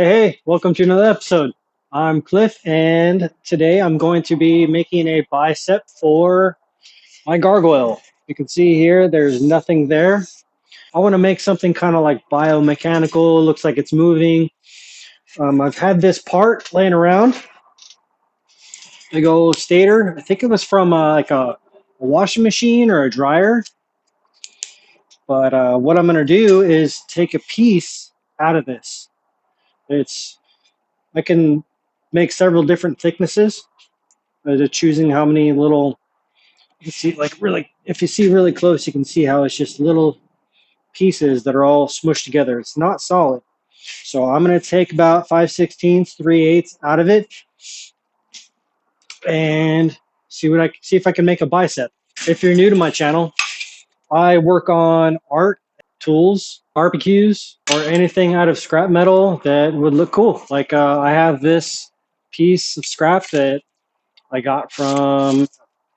Hey, welcome to another episode. I'm Cliff, and today I'm going to be making a bicep for my gargoyle. You can see here, there's nothing there. I want to make something kind of like biomechanical, looks like it's moving. I've had this part laying around, big old stator. I think it was from like a washing machine or a dryer. But what I'm going to do is take a piece out of this. I can make several different thicknesses. To choosing how many little, you can see, like, really, if you see really close, you can see how it's just little pieces that are all smushed together. It's not solid. So I'm going to take about 5/16, 3/8 out of it and see if I can make a bicep. If you're new to my channel, I work on art, tools, barbecues, or anything out of scrap metal that would look cool. Like I have this piece of scrap that I got from an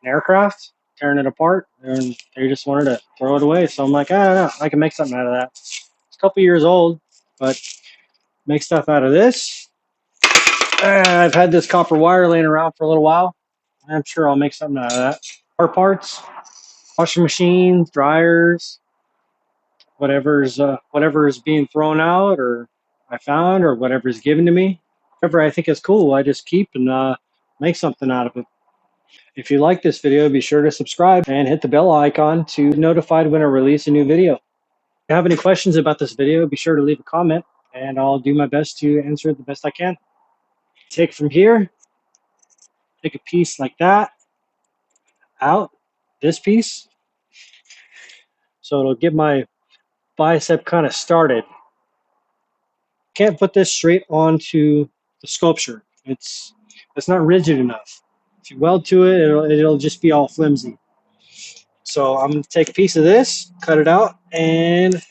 aircraft, tearing it apart, and they just wanted to throw it away. So I'm like, I don't know, I can make something out of that. It's a couple years old, but make stuff out of this. I've had this copper wire laying around for a little while. I'm sure I'll make something out of that. Car parts, washing machines, dryers, whatever is being thrown out or I found or whatever is given to me. Whatever I think is cool, I just keep and make something out of it. If you like this video, be sure to subscribe and hit the bell icon to be notified when I release a new video. If you have any questions about this video, be sure to leave a comment and I'll do my best to answer it the best I can. Take from here, take a piece like that out, this piece, so it'll get my bicep kind of started. Can't put this straight onto the sculpture. It's not rigid enough. If you weld to it, it'll just be all flimsy. So I'm going to take a piece of this, cut it out, and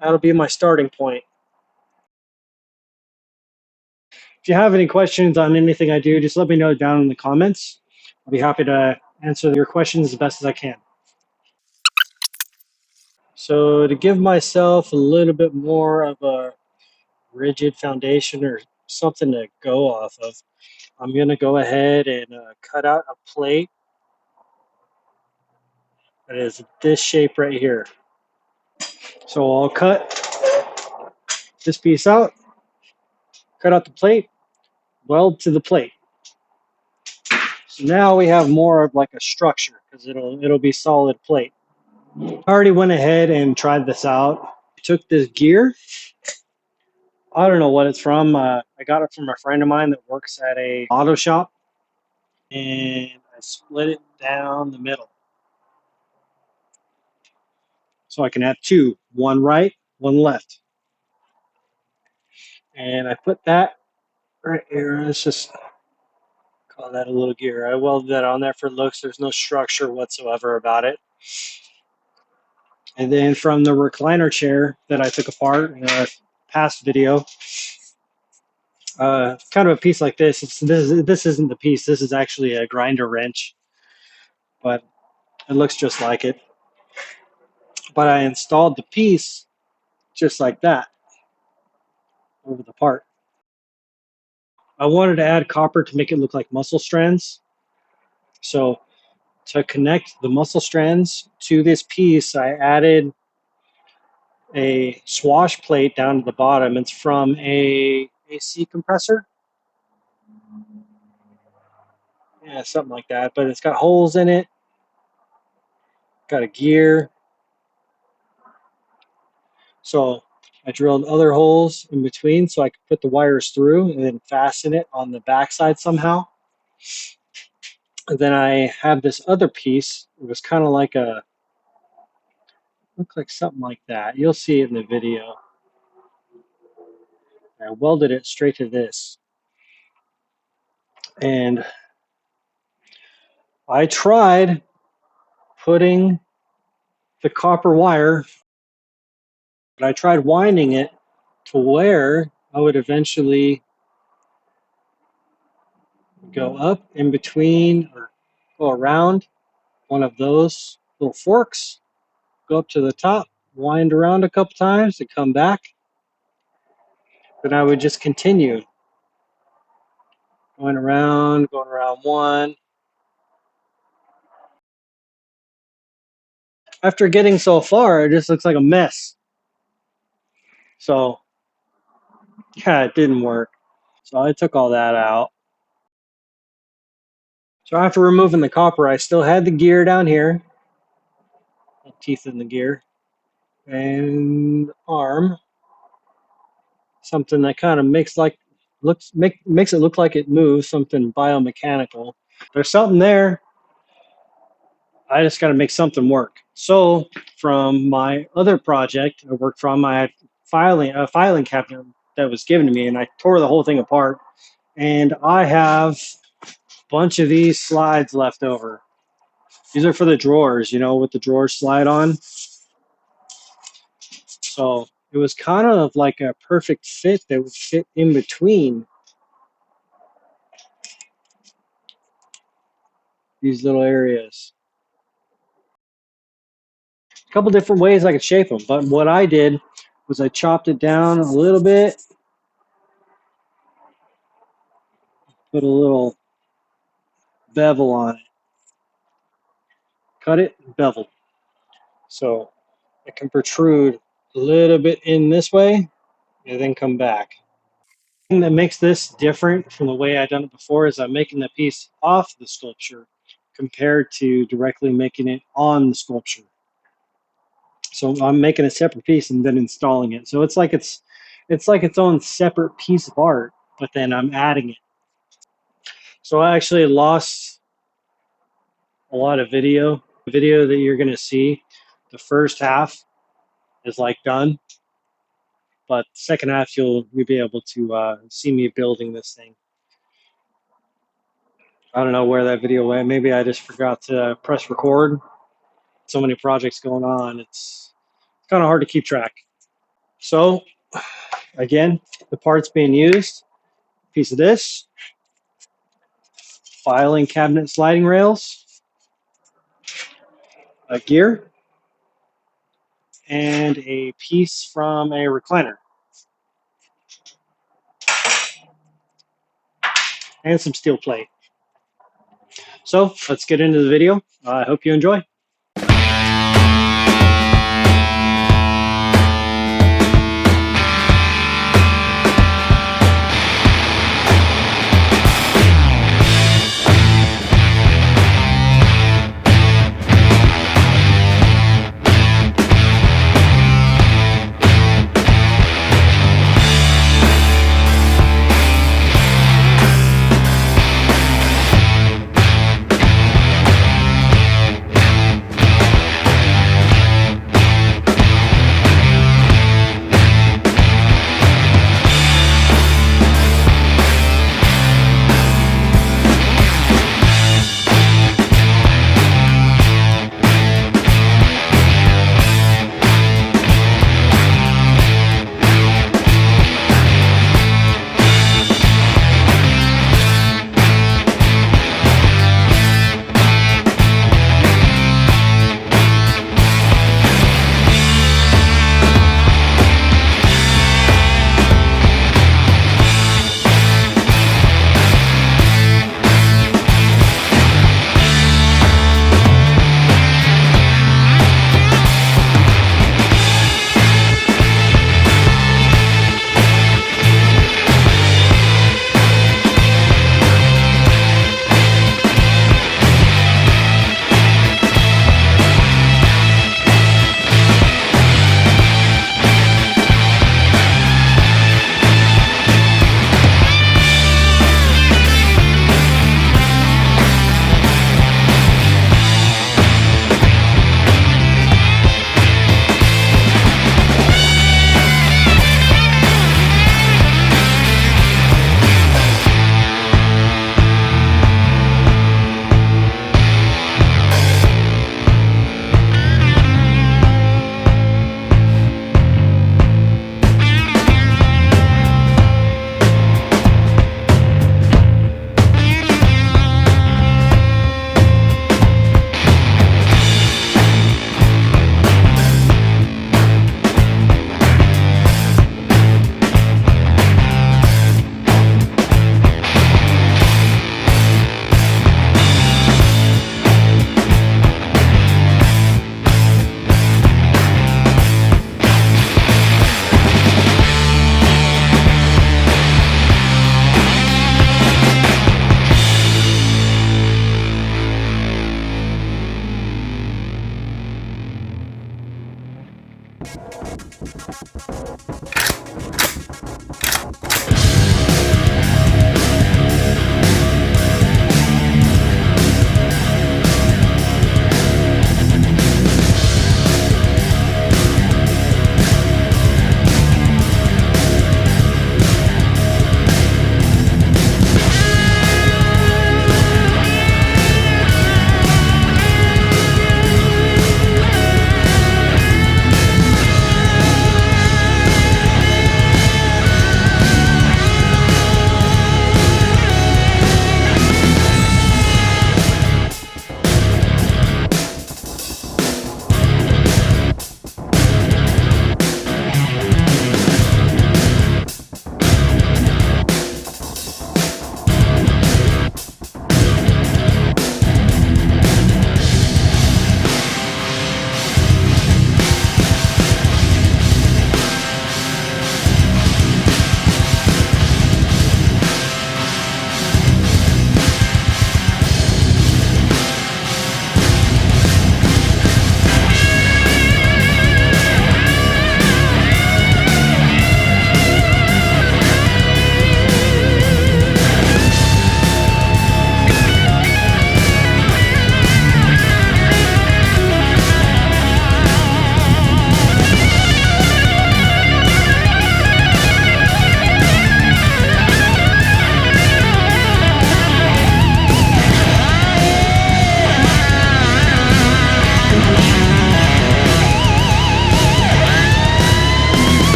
that'll be my starting point. If you have any questions on anything I do, just let me know down in the comments. I'll be happy to answer your questions as best as I can. So to give myself a little bit more of a rigid foundation or something to go off of, I'm going to go ahead and cut out a plate that is this shape right here. So I'll cut this piece out, cut out the plate, weld to the plate. So now we have more of like a structure because it'll be solid plate. I already went ahead and tried this out. I took this gear. I don't know what it's from. I got it from a friend of mine that works at a auto shop, and I split it down the middle. So I can have two, one right, one left. And I put that right here. Let's just call that a little gear. I welded that on there for looks. There's no structure whatsoever about it. And then from the recliner chair that I took apart in a past video, kind of a piece like this. This isn't the piece. This is actually a grinder wrench, but it looks just like it. But I installed the piece just like that over the part. I wanted to add copper to make it look like muscle strands. So to connect the muscle strands to this piece, I added a swash plate down to the bottom. It's from a AC compressor. Yeah, something like that. But it's got holes in it. Got a gear. So I drilled other holes in between so I could put the wires through and then fasten it on the backside somehow. And then I have this other piece. It was kind of like looked like something like that. You'll see it in the video. I welded it straight to this. And I tried putting the copper wire, but I tried winding it to where I would eventually go up in between or go around one of those little forks, go up to the top, wind around a couple times, and come back. Then I would just continue going around one. After getting so far, it just looks like a mess. So yeah, it didn't work. So I took all that out. So after removing the copper, I still had the gear down here, the teeth in the gear, and arm, something that kind of makes it look like it moves, something biomechanical. There's something there. I just got to make something work. So from my other project I worked from, I had a filing cabinet that was given to me, and I tore the whole thing apart. And I have a bunch of these slides left over. These are for the drawers, you know, with the drawers slide on. So it was kind of like a perfect fit that would fit in between these little areas. A couple different ways I could shape them, but what I did was I chopped it down a little bit, put a little bevel on it, cut it, bevel. So it can protrude a little bit in this way and then come back. The thing that makes this different from the way I've done it before is I'm making the piece off the sculpture compared to directly making it on the sculpture. So I'm making a separate piece and then installing it. So it's like its own separate piece of art, but then I'm adding it. So I actually lost a lot of video. The video that you're gonna see, the first half is like done, but the second half you'll be able to see me building this thing. I don't know where that video went. Maybe I just forgot to press record. So many projects going on. It's kind of hard to keep track. So again, the parts being used, piece of this, filing cabinet sliding rails, a gear, and a piece from a recliner, and some steel plate. So let's get into the video. I hope you enjoy.